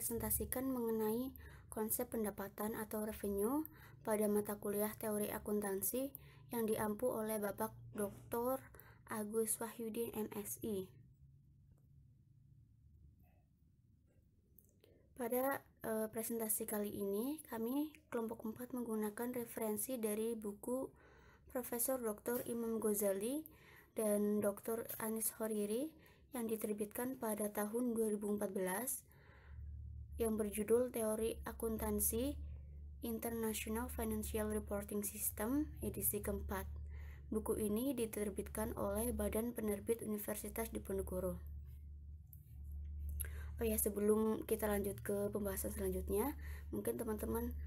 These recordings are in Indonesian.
mempresentasikan mengenai konsep pendapatan atau revenue pada mata kuliah teori akuntansi yang diampu oleh Bapak Dr. Agus Wahyudin MSI. Pada presentasi kali ini, kami kelompok 4 menggunakan referensi dari buku Profesor Dr. Imam Ghazali dan Dr. Anis Horiri yang diterbitkan pada tahun 2014 yang berjudul Teori Akuntansi International Financial Reporting System edisi keempat. Buku ini diterbitkan oleh Badan Penerbit Universitas Diponegoro. Sebelum kita lanjut ke pembahasan selanjutnya, mungkin teman-teman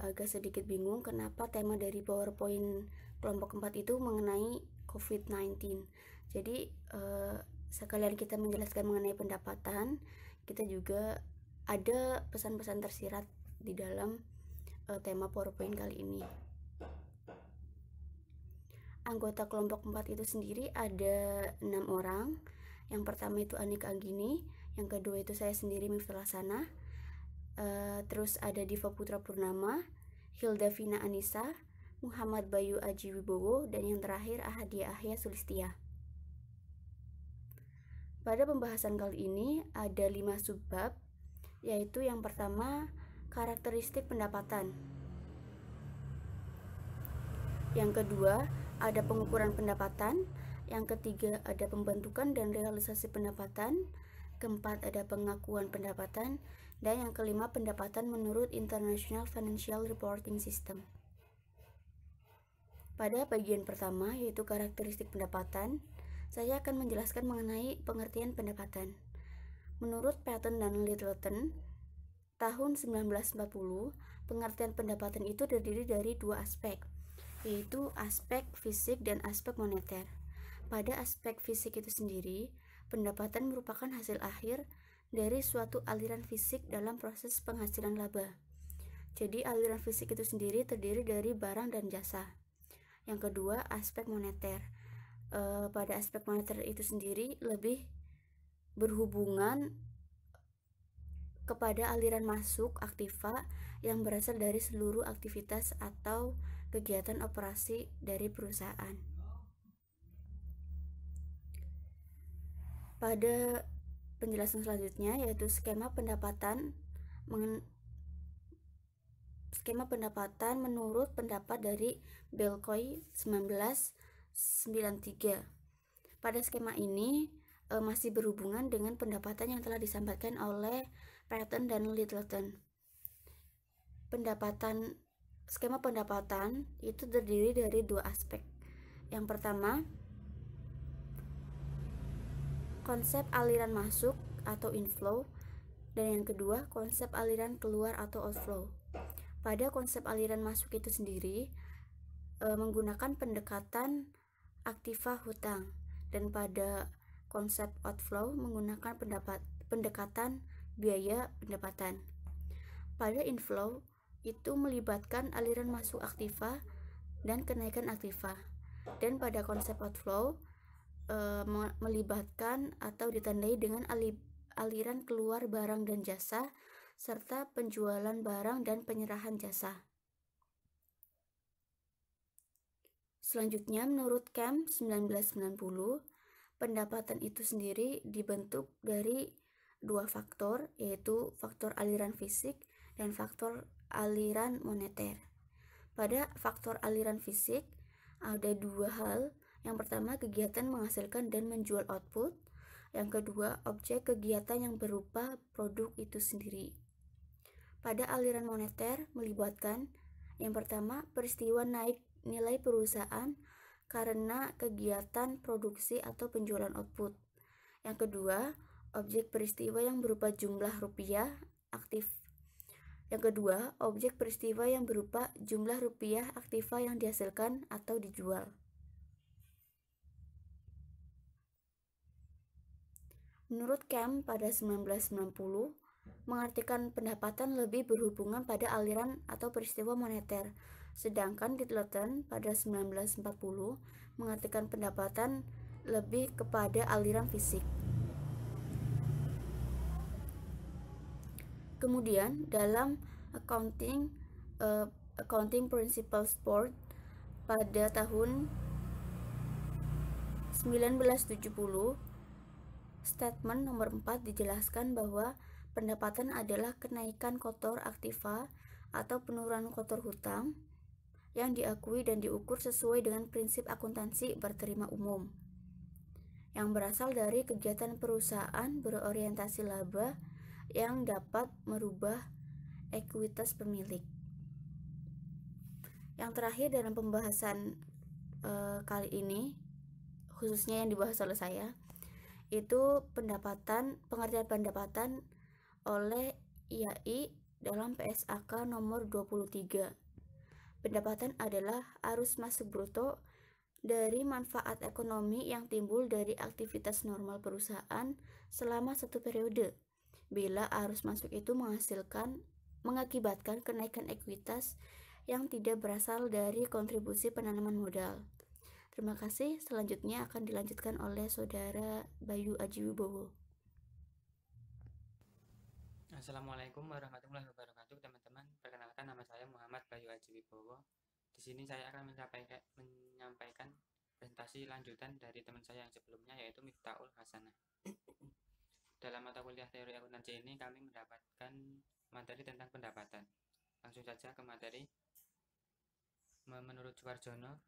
agak sedikit bingung kenapa tema dari PowerPoint kelompok 4 itu mengenai COVID-19. Jadi sekalian kita menjelaskan mengenai pendapatan, kita juga ada pesan-pesan tersirat di dalam tema PowerPoint kali ini. Anggota kelompok 4 itu sendiri ada 6 orang. Yang pertama itu Anika Anggini, yang kedua itu saya sendiri Miftah Laksana, terus ada Diva Putra Purnama, Hilda Vina Anissa, Muhammad Bayu Aji Wibowo, dan yang terakhir Ahadia Ahya Sulistia. Pada pembahasan kali ini ada 5 subbab, yaitu yang pertama karakteristik pendapatan, yang kedua ada pengukuran pendapatan, yang ketiga ada pembentukan dan realisasi pendapatan, keempat ada pengakuan pendapatan, dan yang kelima pendapatan menurut International Financial Reporting System. Pada bagian pertama yaitu karakteristik pendapatan, saya akan menjelaskan mengenai pengertian pendapatan. Menurut Paton dan Littleton, tahun 1940, pengertian pendapatan itu terdiri dari 2 aspek, yaitu aspek fisik dan aspek moneter. Pada aspek fisik itu sendiri, pendapatan merupakan hasil akhir dari suatu aliran fisik dalam proses penghasilan laba. Jadi aliran fisik itu sendiri terdiri dari barang dan jasa. Yang kedua, aspek moneter. Pada aspek moneter itu sendiri lebih berhubungan kepada aliran masuk aktiva yang berasal dari seluruh aktivitas atau kegiatan operasi dari perusahaan. Pada penjelasan selanjutnya yaitu skema pendapatan menurut pendapat dari Belcoy 1993. Pada skema ini masih berhubungan dengan pendapatan yang telah disampaikan oleh Paton dan Littleton. Skema pendapatan itu terdiri dari 2 aspek. Yang pertama, konsep aliran masuk atau inflow, dan yang kedua konsep aliran keluar atau outflow. Pada konsep aliran masuk itu sendiri menggunakan pendekatan aktiva hutang, dan pada konsep outflow menggunakan pendekatan biaya pendapatan. Pada inflow itu melibatkan aliran masuk aktiva dan kenaikan aktiva, dan pada konsep outflow melibatkan atau ditandai dengan aliran keluar barang dan jasa serta penjualan barang dan penyerahan jasa. Selanjutnya, menurut Kemp 1990, pendapatan itu sendiri dibentuk dari 2 faktor, yaitu faktor aliran fisik dan faktor aliran moneter. Pada faktor aliran fisik ada 2 hal. Yang pertama, kegiatan menghasilkan dan menjual output. Yang kedua, objek kegiatan yang berupa produk itu sendiri. Pada aliran moneter melibatkan yang pertama, peristiwa naik nilai perusahaan karena kegiatan produksi atau penjualan output. Yang kedua, objek peristiwa yang berupa jumlah rupiah aktif. Yang kedua, objek peristiwa yang berupa jumlah rupiah aktiva yang dihasilkan atau dijual. Menurut Kemp pada 1990, mengartikan pendapatan lebih berhubungan pada aliran atau peristiwa moneter, sedangkan Littleton pada 1940 mengartikan pendapatan lebih kepada aliran fisik. Kemudian dalam accounting principles board pada tahun 1970, statement nomor 4 dijelaskan bahwa pendapatan adalah kenaikan kotor aktiva atau penurunan kotor hutang yang diakui dan diukur sesuai dengan prinsip akuntansi berterima umum, yang berasal dari kegiatan perusahaan berorientasi laba yang dapat merubah ekuitas pemilik. Yang terakhir dalam pembahasan kali ini, khususnya yang dibahas oleh saya, itu pengertian pendapatan oleh IAI dalam PSAK nomor 23. Pendapatan adalah arus masuk bruto dari manfaat ekonomi yang timbul dari aktivitas normal perusahaan selama satu periode, bila arus masuk itu mengakibatkan kenaikan ekuitas yang tidak berasal dari kontribusi penanaman modal. Terima kasih. Selanjutnya akan dilanjutkan oleh Saudara Bayu Aji Wibowo. Assalamualaikum warahmatullahi wabarakatuh, teman-teman. Perkenalkan, nama saya Muhammad Bayu Aji Wibowo. Di sini saya akan menyampaikan presentasi lanjutan dari teman saya yang sebelumnya, yaitu Miftahul Hasanah. Dalam mata kuliah teori akuntansi ini kami mendapatkan materi tentang pendapatan. Langsung saja ke materi. Menurut Suwarjono,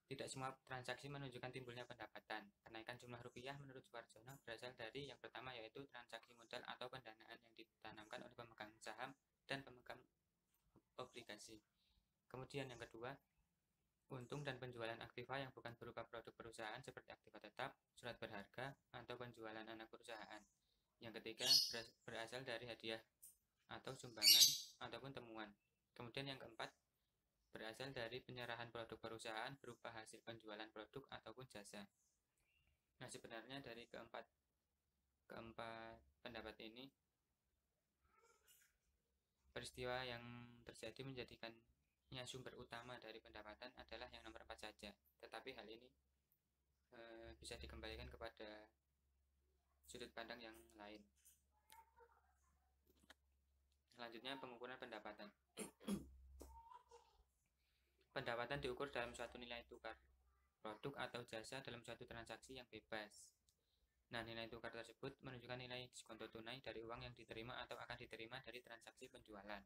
tidak semua transaksi menunjukkan timbulnya pendapatan. Kenaikan jumlah rupiah menurut Suwarjono berasal dari yang pertama, yaitu transaksi modal atau pendanaan yang ditanamkan oleh pemegang saham dan pemegang obligasi. Kemudian yang kedua, untung dan penjualan aktiva yang bukan berupa produk perusahaan seperti aktiva tetap, surat berharga, atau penjualan anak perusahaan. Yang ketiga, berasal dari hadiah atau sumbangan ataupun temuan. Kemudian yang keempat, berasal dari penyerahan produk perusahaan berupa hasil penjualan produk ataupun jasa. Nah, sebenarnya dari keempat pendapat ini, peristiwa yang terjadi menjadikannya sumber utama dari pendapatan adalah yang nomor 4 saja. Tetapi hal ini bisa dikembalikan kepada sudut pandang yang lain. Selanjutnya, pengukuran pendapatan. Pendapatan diukur dalam suatu nilai tukar produk atau jasa dalam suatu transaksi yang bebas. Nah, nilai tukar tersebut menunjukkan nilai diskonto tunai dari uang yang diterima atau akan diterima dari transaksi penjualan.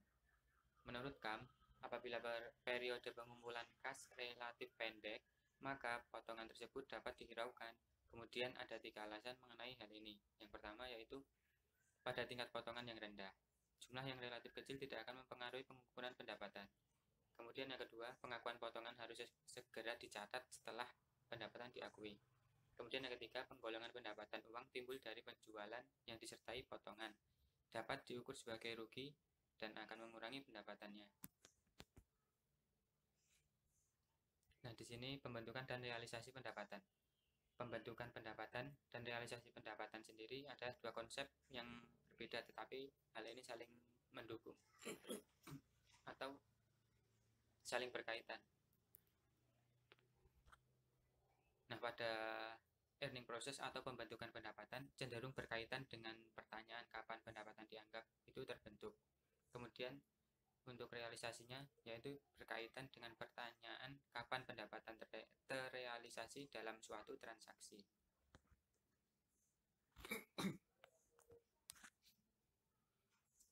Menurut KAM, apabila periode pengumpulan kas relatif pendek, maka potongan tersebut dapat dihiraukan. Kemudian ada 3 alasan mengenai hal ini. Yang pertama yaitu pada tingkat potongan yang rendah. Jumlah yang relatif kecil tidak akan mempengaruhi pengukuran pendapatan. Kemudian yang kedua, pengakuan potongan harus segera dicatat setelah pendapatan diakui. Kemudian yang ketiga, penggolongan pendapatan uang timbul dari penjualan yang disertai potongan. Dapat diukur sebagai rugi dan akan mengurangi pendapatannya. Nah, di sini pembentukan dan realisasi pendapatan. Pembentukan pendapatan dan realisasi pendapatan sendiri adalah dua konsep yang berbeda, tetapi hal ini saling mendukung atau saling berkaitan. Nah, pada earning process atau pembentukan pendapatan cenderung berkaitan dengan pertanyaan kapan pendapatan dianggap itu terbentuk. Kemudian untuk realisasinya yaitu berkaitan dengan pertanyaan kapan pendapatan terrealisasi dalam suatu transaksi.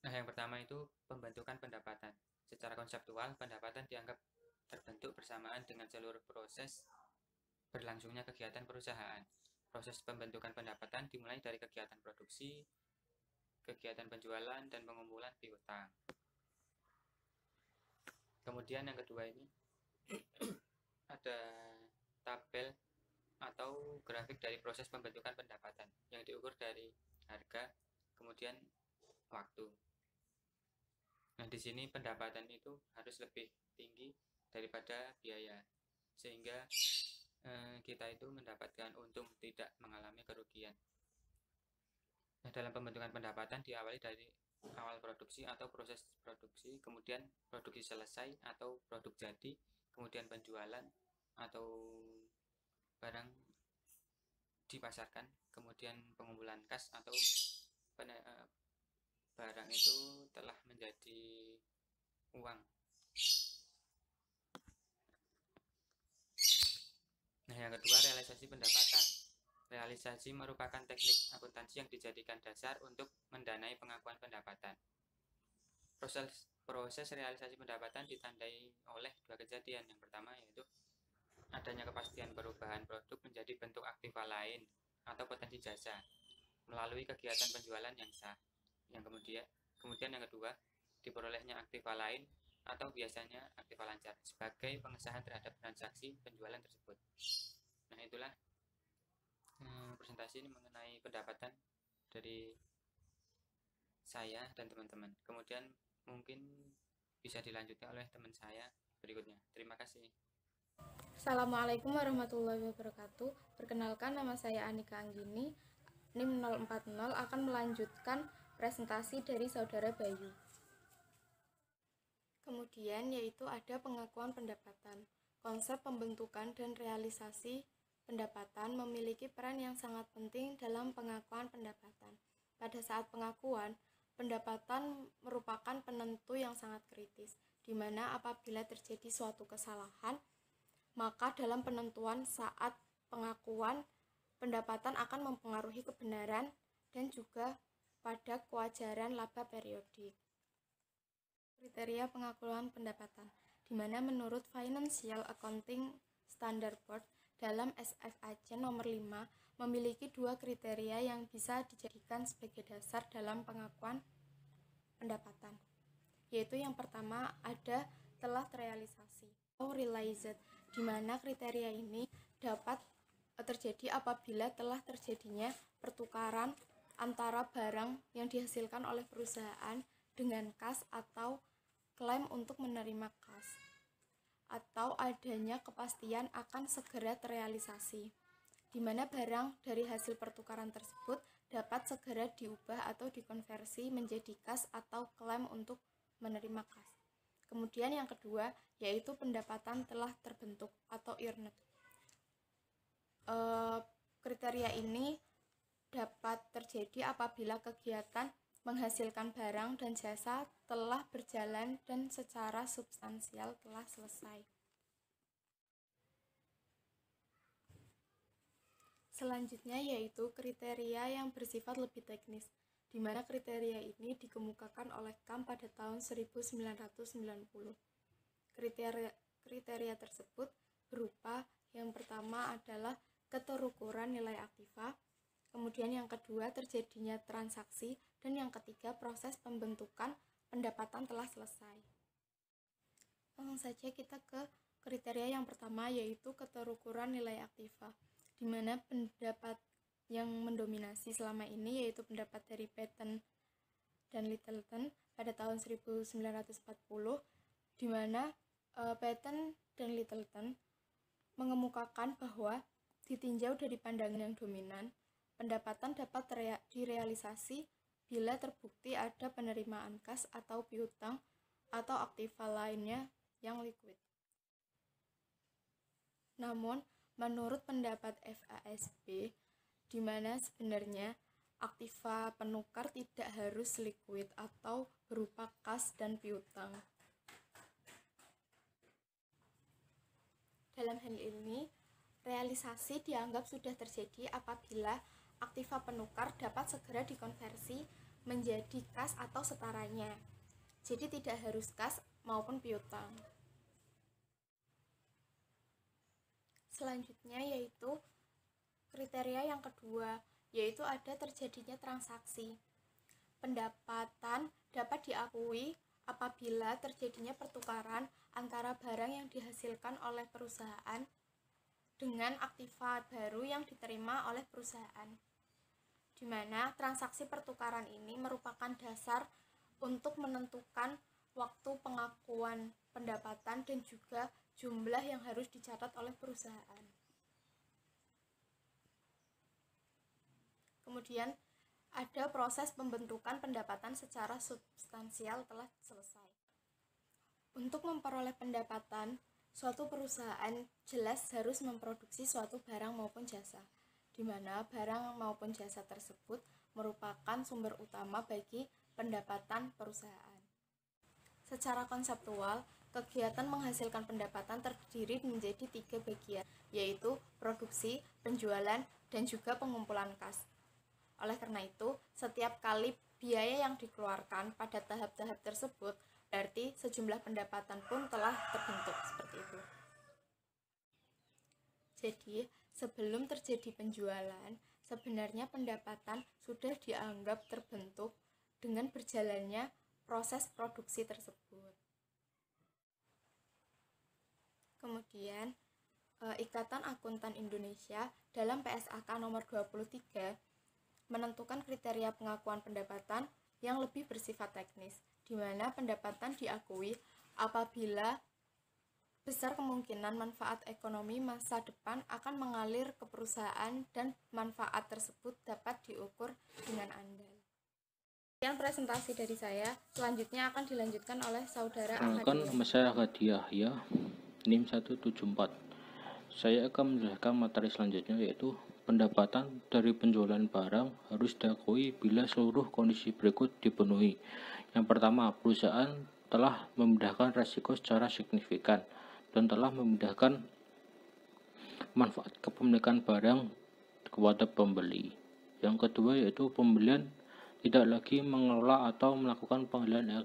Nah, yang pertama itu pembentukan pendapatan. Secara konseptual, pendapatan dianggap terbentuk bersamaan dengan seluruh proses berlangsungnya kegiatan perusahaan. Proses pembentukan pendapatan dimulai dari kegiatan produksi, kegiatan penjualan, dan pengumpulan piutang. Kemudian yang kedua ini ada tabel atau grafik dari proses pembentukan pendapatan yang diukur dari harga, kemudian waktu. Nah, di sini pendapatan itu harus lebih tinggi daripada biaya, sehingga kita itu mendapatkan untung, tidak mengalami kerugian. Nah, dalam pembentukan pendapatan diawali dari awal produksi atau proses produksi, kemudian produksi selesai atau produk jadi, kemudian penjualan atau barang dipasarkan, kemudian pengumpulan kas atau barang itu telah menjadi uang. Nah, yang kedua, realisasi pendapatan. Realisasi merupakan teknik akuntansi yang dijadikan dasar untuk mendanai pengakuan pendapatan. Proses realisasi pendapatan ditandai oleh dua kejadian. Yang pertama yaitu adanya kepastian perubahan produk menjadi bentuk aktiva lain atau potensi jasa melalui kegiatan penjualan yang sah. Yang kemudian yang kedua, diperolehnya aktiva lain atau biasanya aktiva lancar sebagai pengesahan terhadap transaksi penjualan tersebut. Nah, itulah presentasi ini mengenai pendapatan dari saya dan teman-teman. Kemudian mungkin bisa dilanjutkan oleh teman saya berikutnya. Terima kasih. Assalamualaikum warahmatullahi wabarakatuh. Perkenalkan, nama saya Anika Anggini, NIM 040, akan melanjutkan presentasi dari Saudara Bayu. Kemudian yaitu ada pengakuan pendapatan. Konsep pembentukan dan realisasi pendapatan memiliki peran yang sangat penting dalam pengakuan pendapatan. Pada saat pengakuan, pendapatan merupakan penentu yang sangat kritis, di mana apabila terjadi suatu kesalahan, maka dalam penentuan saat pengakuan, pendapatan akan mempengaruhi kebenaran dan juga pada kewajaran laba periodik. Kriteria pengakuan pendapatan, di mana menurut Financial Accounting Standard Board dalam SFAC nomor 5 memiliki dua kriteria yang bisa dijadikan sebagai dasar dalam pengakuan pendapatan, yaitu yang pertama ada telah terrealisasi atau realized, di mana kriteria ini dapat terjadi apabila telah terjadinya pertukaran antara barang yang dihasilkan oleh perusahaan dengan kas atau klaim untuk menerima kas, atau adanya kepastian akan segera terrealisasi, di mana barang dari hasil pertukaran tersebut dapat segera diubah atau dikonversi menjadi kas atau klaim untuk menerima kas. Kemudian yang kedua yaitu pendapatan telah terbentuk atau earned. Kriteria ini dapat terjadi apabila kegiatan menghasilkan barang dan jasa telah berjalan dan secara substansial telah selesai. Selanjutnya yaitu kriteria yang bersifat lebih teknis, di mana kriteria ini dikemukakan oleh KAM pada tahun 1990. Kriteria tersebut berupa yang pertama adalah keterukuran nilai aktiva, kemudian yang kedua terjadinya transaksi, dan yang ketiga proses pembentukan pendapatan telah selesai. Langsung saja kita ke kriteria yang pertama yaitu keterukuran nilai aktiva, di mana pendapat yang mendominasi selama ini yaitu pendapat dari Paton dan Littleton pada tahun 1940, di mana Paton dan Littleton mengemukakan bahwa ditinjau dari pandangan yang dominan, pendapatan dapat direalisasi bila terbukti ada penerimaan kas atau piutang atau aktiva lainnya yang liquid. Namun, menurut pendapat FASB, di mana sebenarnya aktiva penukar tidak harus liquid atau berupa kas dan piutang. Dalam hal ini, realisasi dianggap sudah terjadi apabila aktiva penukar dapat segera dikonversi menjadi kas atau setaranya. Jadi tidak harus kas maupun piutang. Selanjutnya yaitu kriteria yang kedua, yaitu ada terjadinya transaksi. Pendapatan dapat diakui apabila terjadinya pertukaran antara barang yang dihasilkan oleh perusahaan dengan aktiva baru yang diterima oleh perusahaan, di mana transaksi pertukaran ini merupakan dasar untuk menentukan waktu pengakuan pendapatan dan juga jumlah yang harus dicatat oleh perusahaan. Kemudian ada proses pembentukan pendapatan secara substansial telah selesai. Untuk memperoleh pendapatan, suatu perusahaan jelas harus memproduksi suatu barang maupun jasa, di mana barang maupun jasa tersebut merupakan sumber utama bagi pendapatan perusahaan. Secara konseptual, kegiatan menghasilkan pendapatan terdiri menjadi 3 bagian, yaitu produksi, penjualan, dan juga pengumpulan kas. Oleh karena itu, setiap kali biaya yang dikeluarkan pada tahap-tahap tersebut, berarti sejumlah pendapatan pun telah terbentuk seperti itu. Jadi, sebelum terjadi penjualan, sebenarnya pendapatan sudah dianggap terbentuk dengan berjalannya proses produksi tersebut. Kemudian, Ikatan Akuntan Indonesia dalam PSAK nomor 23 menentukan kriteria pengakuan pendapatan yang lebih bersifat teknis, di mana pendapatan diakui apabila besar kemungkinan manfaat ekonomi masa depan akan mengalir ke perusahaan dan manfaat tersebut dapat diukur dengan andal. Sekian presentasi dari saya, selanjutnya akan dilanjutkan oleh saudara Perkenalkan, nama saya Ahadiah ya, NIM 174. Saya akan menjelaskan materi selanjutnya, yaitu pendapatan dari penjualan barang harus diakui bila seluruh kondisi berikut dipenuhi. Yang pertama, perusahaan telah memindahkan resiko secara signifikan dan telah memindahkan manfaat kepemilikan barang kepada pembeli. Yang kedua yaitu pembelian tidak lagi mengelola atau melakukan pengendalian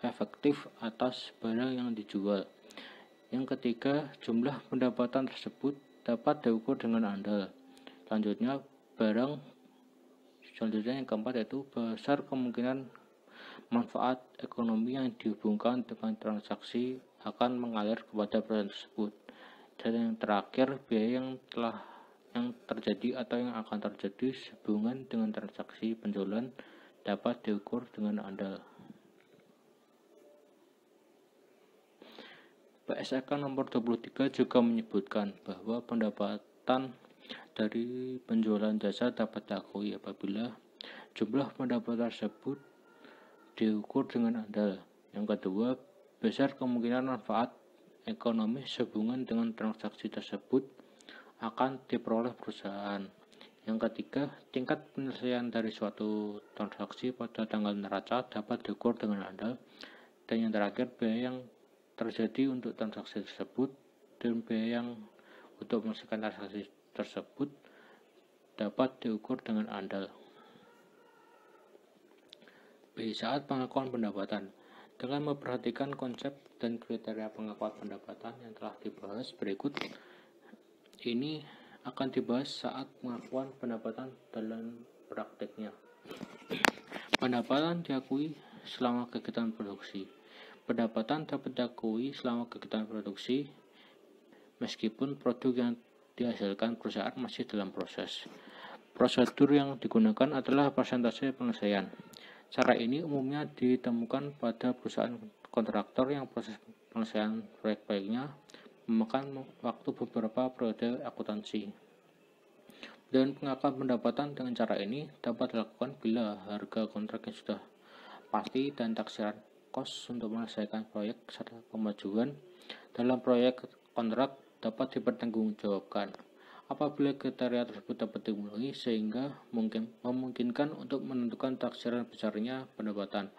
efektif atas barang yang dijual. Yang ketiga, jumlah pendapatan tersebut dapat diukur dengan andal. Selanjutnya yang keempat yaitu besar kemungkinan manfaat ekonomi yang dihubungkan dengan transaksi akan mengalir kepada perusahaan tersebut. Dan yang terakhir, biaya yang terjadi atau yang akan terjadi sehubungan dengan transaksi penjualan dapat diukur dengan andal. PSAK nomor 23 juga menyebutkan bahwa pendapatan dari penjualan jasa dapat diakui apabila jumlah pendapatan tersebut diukur dengan andal. Yang kedua, besar kemungkinan manfaat ekonomi sehubungan dengan transaksi tersebut akan diperoleh perusahaan. Yang ketiga, tingkat penyelesaian dari suatu transaksi pada tanggal neraca dapat diukur dengan andal. Dan yang terakhir, biaya yang terjadi untuk transaksi tersebut dan biaya yang untuk menyelesaikan transaksi tersebut dapat diukur dengan andal. B. Saat pengakuan pendapatan. Dengan memperhatikan konsep dan kriteria pengakuan pendapatan yang telah dibahas berikut, ini akan dibahas saat pengakuan pendapatan dalam prakteknya. Pendapatan diakui selama kegiatan produksi. Pendapatan dapat diakui selama kegiatan produksi meskipun produk yang dihasilkan perusahaan masih dalam proses. Prosedur yang digunakan adalah persentase penyelesaian. Cara ini umumnya ditemukan pada perusahaan kontraktor yang proses penyelesaian proyek-proyeknya memakan waktu beberapa periode akuntansi. Dan pengakuan pendapatan dengan cara ini dapat dilakukan bila harga kontrak yang sudah pasti dan taksiran kos untuk menyelesaikan proyek serta kemajuan dalam proyek kontrak dapat dipertanggungjawabkan. Apabila kriteria tersebut dapat dipenuhi sehingga memungkinkan untuk menentukan taksiran besarnya pendapatan.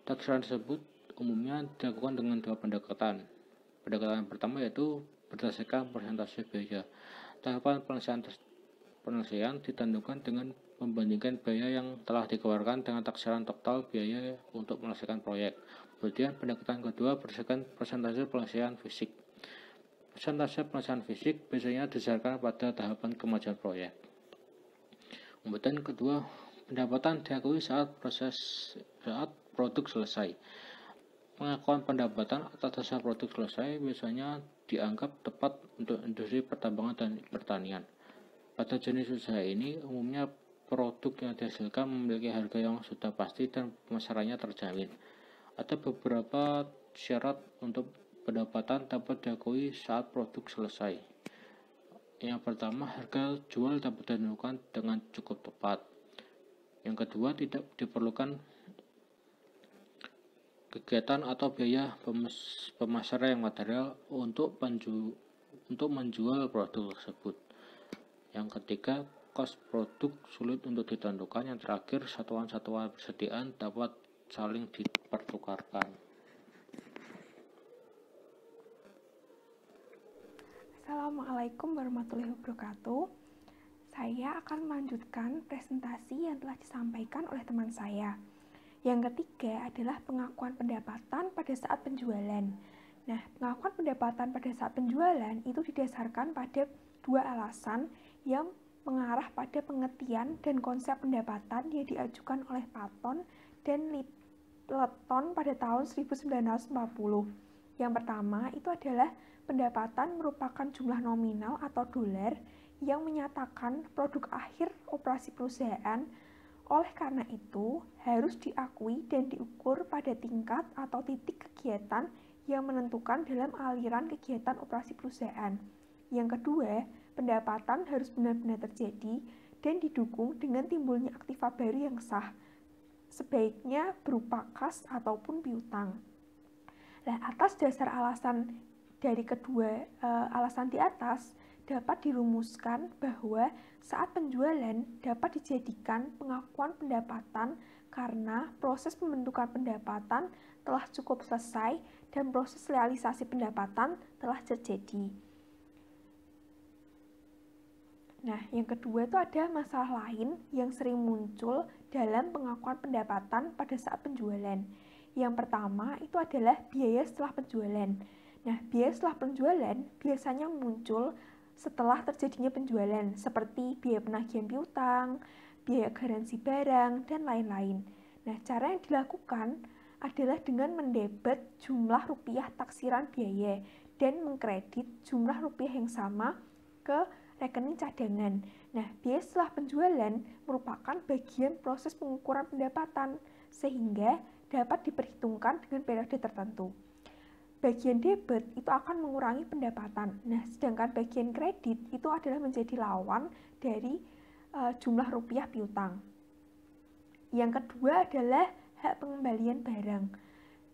Taksiran tersebut umumnya dilakukan dengan dua pendekatan. Pendekatan pertama yaitu berdasarkan persentase biaya. Tahapan penyelesaian ditentukan dengan membandingkan biaya yang telah dikeluarkan dengan taksiran total biaya untuk menyelesaikan proyek. Kemudian pendekatan kedua berdasarkan persentase penyelesaian fisik. Persentase penyelesaian fisik biasanya didasarkan pada tahapan kemajuan proyek. Kemudian kedua, pendapatan diakui saat produk selesai. Pengakuan pendapatan atas dasar produk selesai biasanya dianggap tepat untuk industri pertambangan dan pertanian. Pada jenis usaha ini, umumnya produk yang dihasilkan memiliki harga yang sudah pasti dan pemasarannya terjamin. Ada beberapa syarat untuk pendapatan dapat diakui saat produk selesai. Yang pertama, harga jual dapat ditentukan dengan cukup tepat. Yang kedua, tidak diperlukan kegiatan atau biaya pemasaran yang material untuk menjual produk tersebut. Yang ketiga, kos produk sulit untuk ditentukan. Yang terakhir, satuan-satuan persediaan dapat saling dipertukarkan. Assalamualaikum warahmatullahi wabarakatuh. Saya akan melanjutkan presentasi yang telah disampaikan oleh teman saya. Yang ketiga adalah pengakuan pendapatan pada saat penjualan. Nah, pengakuan pendapatan pada saat penjualan itu didasarkan pada dua alasan yang mengarah pada pengertian dan konsep pendapatan yang diajukan oleh Patton dan Littleton pada tahun 1940. Yang pertama itu adalah pendapatan merupakan jumlah nominal atau dolar yang menyatakan produk akhir operasi perusahaan. Oleh karena itu, harus diakui dan diukur pada tingkat atau titik kegiatan yang menentukan dalam aliran kegiatan operasi perusahaan. Yang kedua, pendapatan harus benar-benar terjadi dan didukung dengan timbulnya aktiva baru yang sah, sebaiknya berupa kas ataupun piutang. Nah, atas dasar alasan dari kedua alasan di atas, dapat dirumuskan bahwa saat penjualan dapat dijadikan pengakuan pendapatan karena proses pembentukan pendapatan telah cukup selesai dan proses realisasi pendapatan telah terjadi. Nah, yang kedua itu ada masalah lain yang sering muncul dalam pengakuan pendapatan pada saat penjualan. Yang pertama itu adalah biaya setelah penjualan. Nah, biaya setelah penjualan biasanya muncul setelah terjadinya penjualan, seperti biaya penagihan piutang, biaya garansi barang, dan lain-lain. Nah, cara yang dilakukan adalah dengan mendebet jumlah rupiah taksiran biaya dan mengkredit jumlah rupiah yang sama ke rekening cadangan. Nah, biaya setelah penjualan merupakan bagian proses pengukuran pendapatan, sehingga dapat diperhitungkan dengan periode tertentu. Bagian debit itu akan mengurangi pendapatan. Nah, sedangkan bagian kredit itu adalah menjadi lawan dari jumlah rupiah piutang. Yang kedua adalah hak pengembalian barang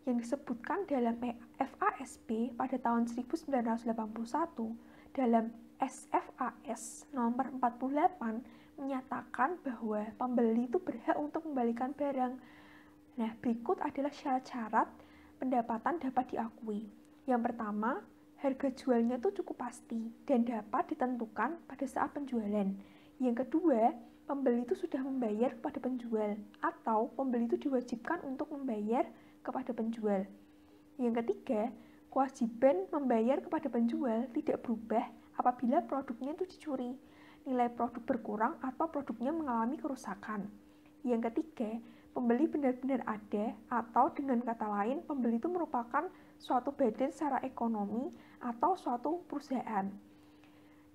yang disebutkan dalam FASB pada tahun 1981 dalam SFAS nomor 48 menyatakan bahwa pembeli itu berhak untuk membalikan barang. Nah, berikut adalah syarat-syarat pendapatan dapat diakui. Yang pertama, harga jualnya itu cukup pasti dan dapat ditentukan pada saat penjualan. Yang kedua, pembeli itu sudah membayar kepada penjual atau pembeli itu diwajibkan untuk membayar kepada penjual. Yang ketiga, kewajiban membayar kepada penjual tidak berubah apabila produknya itu dicuri, nilai produk berkurang atau produknya mengalami kerusakan. Yang ketiga, pembeli benar-benar ada, atau dengan kata lain, pembeli itu merupakan suatu badan secara ekonomi atau suatu perusahaan.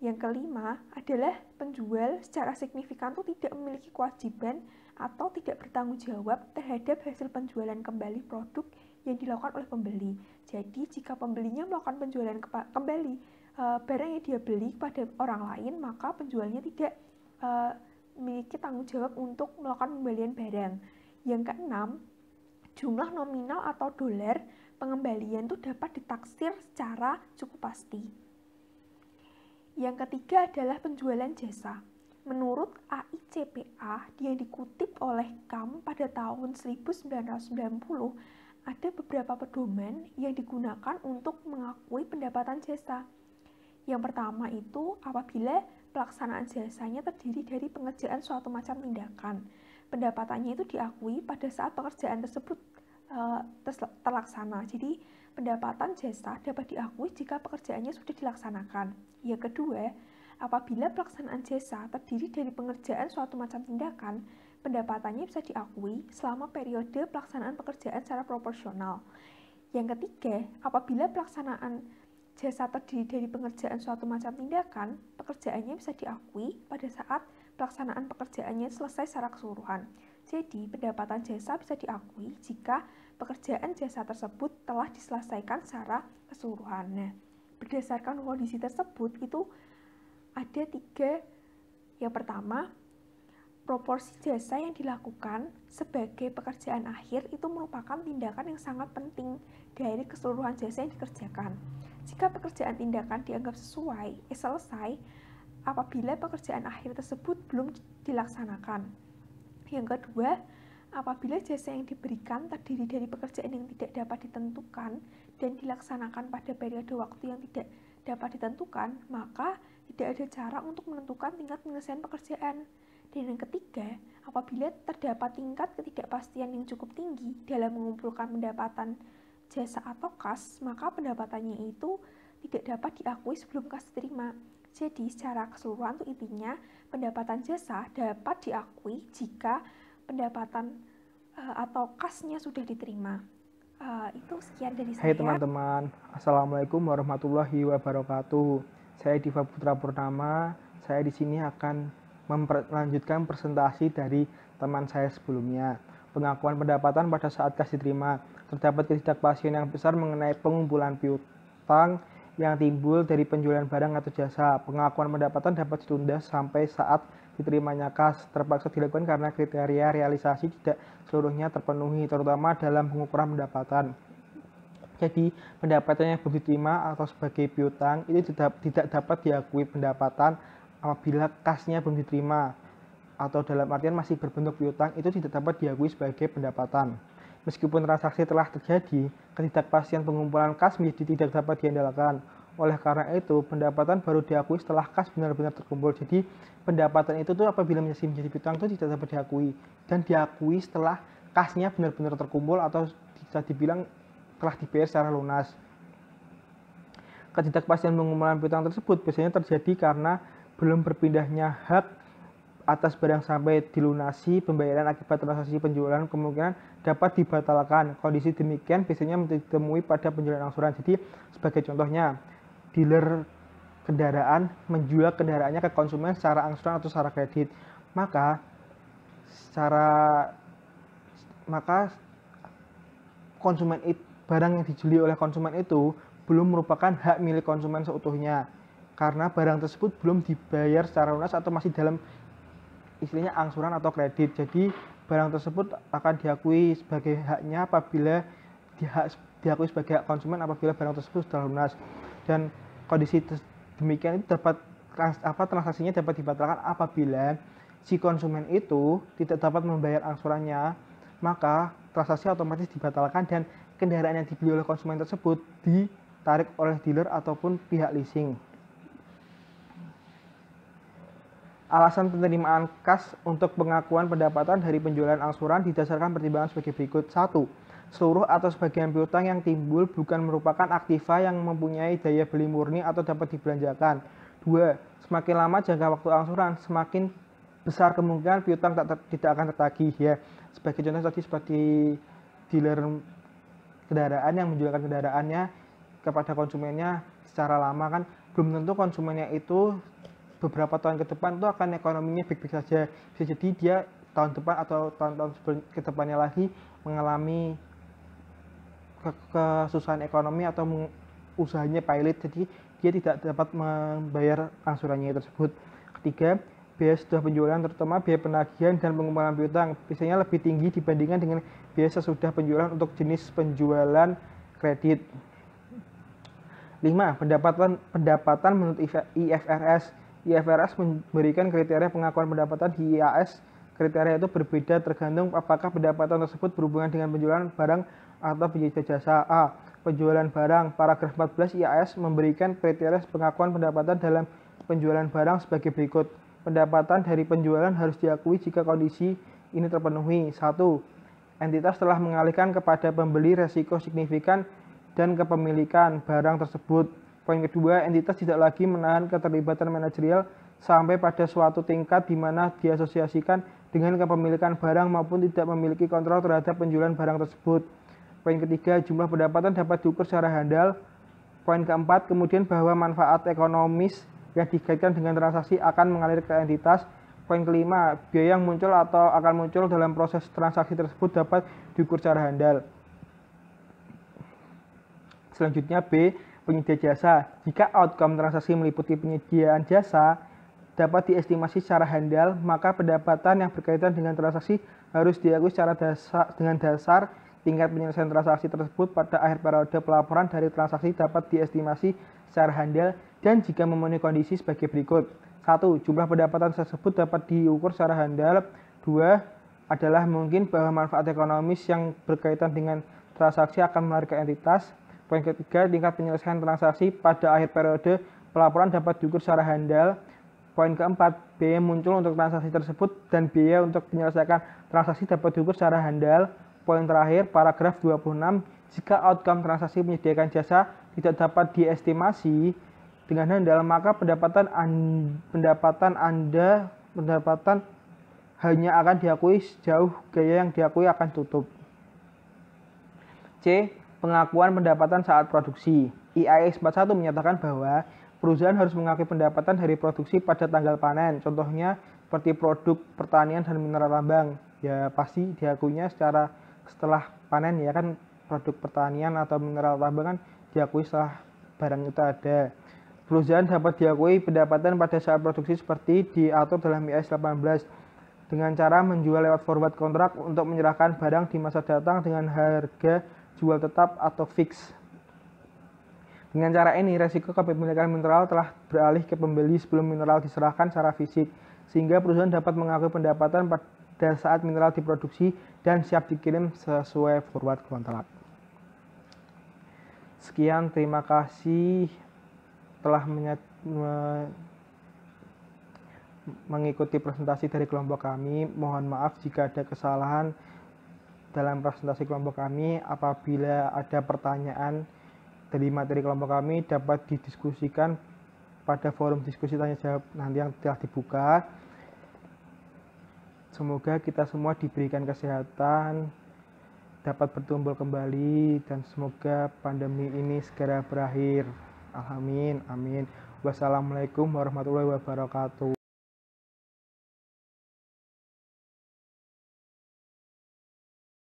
Yang kelima adalah penjual secara signifikan itu tidak memiliki kewajiban atau tidak bertanggung jawab terhadap hasil penjualan kembali produk yang dilakukan oleh pembeli. Jadi, jika pembelinya melakukan penjualan kembali barang yang dia beli kepada orang lain, maka penjualnya tidak memiliki tanggung jawab untuk melakukan pembelian barang. Yang keenam, jumlah nominal atau dolar pengembalian itu dapat ditaksir secara cukup pasti. Yang ketiga adalah penjualan jasa. Menurut AICPA yang dikutip oleh KAM pada tahun 1990, ada beberapa pedoman yang digunakan untuk mengakui pendapatan jasa. Yang pertama itu apabila pelaksanaan jasanya terdiri dari pengerjaan suatu macam tindakan. Pendapatannya itu diakui pada saat pekerjaan tersebut terlaksana. Jadi, pendapatan jasa dapat diakui jika pekerjaannya sudah dilaksanakan. Yang kedua, apabila pelaksanaan jasa terdiri dari pengerjaan suatu macam tindakan, pendapatannya bisa diakui selama periode pelaksanaan pekerjaan secara proporsional. Yang ketiga, apabila pelaksanaan jasa terdiri dari pengerjaan suatu macam tindakan, pekerjaannya bisa diakui pada saat pelaksanaan pekerjaannya selesai secara keseluruhan. Jadi, pendapatan jasa bisa diakui jika pekerjaan jasa tersebut telah diselesaikan secara keseluruhan. Nah, berdasarkan kondisi tersebut itu ada tiga. Yang pertama, proporsi jasa yang dilakukan sebagai pekerjaan akhir itu merupakan tindakan yang sangat penting dari keseluruhan jasa yang dikerjakan. Jika pekerjaan tindakan dianggap selesai, apabila pekerjaan akhir tersebut belum dilaksanakan. Yang kedua, apabila jasa yang diberikan terdiri dari pekerjaan yang tidak dapat ditentukan dan dilaksanakan pada periode waktu yang tidak dapat ditentukan, maka tidak ada cara untuk menentukan tingkat penyelesaian pekerjaan. Dan yang ketiga, apabila terdapat tingkat ketidakpastian yang cukup tinggi dalam mengumpulkan pendapatan jasa atau kas, maka pendapatannya itu tidak dapat diakui sebelum kas diterima. Jadi secara keseluruhan itu intinya pendapatan jasa dapat diakui jika pendapatan atau kasnya sudah diterima. Itu sekian dari saya. Hai teman-teman, Assalamualaikum warahmatullahi wabarakatuh. Saya Diva Putra Purnama. Saya di sini akan melanjutkan presentasi dari teman saya sebelumnya. Pengakuan pendapatan pada saat kas diterima. Terdapat ketidakpastian yang besar mengenai pengumpulan piutang yang timbul dari penjualan barang atau jasa. Pengakuan pendapatan dapat ditunda sampai saat diterimanya kas. Terpaksa dilakukan karena kriteria realisasi tidak seluruhnya terpenuhi, terutama dalam pengukuran pendapatan. Jadi, pendapatan yang belum diterima atau sebagai piutang itu tidak dapat diakui pendapatan apabila kasnya belum diterima, atau dalam artian masih berbentuk piutang, itu tidak dapat diakui sebagai pendapatan. Meskipun transaksi telah terjadi, ketidakpastian pengumpulan kas menjadi tidak dapat diandalkan. Oleh karena itu, pendapatan baru diakui setelah kas benar-benar terkumpul. Jadi, pendapatan itu tuh apabila menjadi piutang itu tidak dapat diakui. Dan diakui setelah kasnya benar-benar terkumpul atau bisa dibilang telah dibayar secara lunas. Ketidakpastian pengumpulan piutang tersebut biasanya terjadi karena belum berpindahnya hak atas barang sampai dilunasi. Pembayaran akibat transaksi penjualan kemungkinan dapat dibatalkan. Kondisi demikian biasanya ditemui pada penjualan angsuran. Jadi sebagai contohnya, dealer kendaraan menjual kendaraannya ke konsumen secara angsuran atau secara kredit, maka konsumen barang yang dibeli oleh konsumen itu belum merupakan hak milik konsumen seutuhnya karena barang tersebut belum dibayar secara lunas atau masih dalam istilahnya angsuran atau kredit. Jadi barang tersebut akan diakui sebagai haknya apabila diakui sebagai hak konsumen apabila barang tersebut sudah lunas. Dan kondisi demikian itu transaksinya dapat dibatalkan apabila si konsumen itu tidak dapat membayar angsurannya, maka transaksi otomatis dibatalkan dan kendaraan yang dibeli oleh konsumen tersebut ditarik oleh dealer ataupun pihak leasing. Alasan penerimaan kas untuk pengakuan pendapatan dari penjualan angsuran didasarkan pertimbangan sebagai berikut. 1. Seluruh atau sebagian piutang yang timbul bukan merupakan aktiva yang mempunyai daya beli murni atau dapat dibelanjakan. 2. Semakin lama jangka waktu angsuran, semakin besar kemungkinan piutang tidak akan tertagih. Ya, sebagai contoh tadi seperti dealer kendaraan yang menjualkan kendaraannya kepada konsumennya secara lama, kan belum tentu konsumennya itu beberapa tahun ke depan itu akan ekonominya baik-baik saja. Bisa jadi dia tahun depan atau tahun-tahun ke depannya lagi mengalami kesusahan ekonomi atau usahanya pailit, jadi dia tidak dapat membayar angsurannya tersebut. Ketiga, biaya sesudah penjualan terutama biaya penagihan dan pengumpulan piutang biasanya lebih tinggi dibandingkan dengan biaya sesudah penjualan untuk jenis penjualan kredit. 5. Pendapatan menurut IFRS. IFRS memberikan kriteria pengakuan pendapatan di IAS. Kriteria itu berbeda tergantung apakah pendapatan tersebut berhubungan dengan penjualan barang atau penjualan jasa. A. Penjualan barang. Paragraf 14 IAS memberikan kriteria pengakuan pendapatan dalam penjualan barang sebagai berikut. Pendapatan dari penjualan harus diakui jika kondisi ini terpenuhi. 1. Entitas telah mengalihkan kepada pembeli resiko signifikan dan kepemilikan barang tersebut. Poin kedua, entitas tidak lagi menahan keterlibatan manajerial sampai pada suatu tingkat di mana diasosiasikan dengan kepemilikan barang maupun tidak memiliki kontrol terhadap penjualan barang tersebut. Poin ketiga, jumlah pendapatan dapat diukur secara handal. Poin keempat, kemudian bahwa manfaat ekonomis yang dikaitkan dengan transaksi akan mengalir ke entitas. Poin kelima, biaya yang muncul atau akan muncul dalam proses transaksi tersebut dapat diukur secara handal. Selanjutnya B, penyedia jasa. Jika outcome transaksi meliputi penyediaan jasa dapat diestimasi secara handal, maka pendapatan yang berkaitan dengan transaksi harus diakui dengan dasar tingkat penyelesaian transaksi tersebut pada akhir periode pelaporan dari transaksi dapat diestimasi secara handal dan jika memenuhi kondisi sebagai berikut. 1. Jumlah pendapatan tersebut dapat diukur secara handal. 2. Adalah mungkin bahwa manfaat ekonomis yang berkaitan dengan transaksi akan menarik ke entitas. Poin ketiga, tingkat penyelesaian transaksi pada akhir periode pelaporan dapat diukur secara handal. Poin keempat, biaya muncul untuk transaksi tersebut dan biaya untuk menyelesaikan transaksi dapat diukur secara handal. Poin terakhir, paragraf 26, jika outcome transaksi menyediakan jasa tidak dapat diestimasi dengan handal, maka pendapatan hanya akan diakui sejauh gaya yang diakui akan tutup. C. Pengakuan pendapatan saat produksi. IAS 41 menyatakan bahwa perusahaan harus mengakui pendapatan dari produksi pada tanggal panen. Contohnya seperti produk pertanian dan mineral tambang. Ya pasti diakuinya setelah panen, ya kan, produk pertanian atau mineral tambang kan diakui setelah barang itu ada. Perusahaan dapat diakui pendapatan pada saat produksi seperti diatur dalam IAS 18 dengan cara menjual lewat forward kontrak untuk menyerahkan barang di masa datang dengan harga jual tetap atau fix. Dengan cara ini, resiko kepemilikan mineral telah beralih ke pembeli sebelum mineral diserahkan secara fisik, sehingga perusahaan dapat mengakui pendapatan pada saat mineral diproduksi dan siap dikirim sesuai forward kontrak. Sekian, terima kasih telah mengikuti presentasi dari kelompok kami. Mohon maaf jika ada kesalahan dalam presentasi kelompok kami. Apabila ada pertanyaan dari materi kelompok kami, dapat didiskusikan pada forum diskusi tanya jawab nanti yang telah dibuka. Semoga kita semua diberikan kesehatan, dapat bertumbuh kembali, dan semoga pandemi ini segera berakhir. Amin, amin. Wassalamualaikum warahmatullahi wabarakatuh.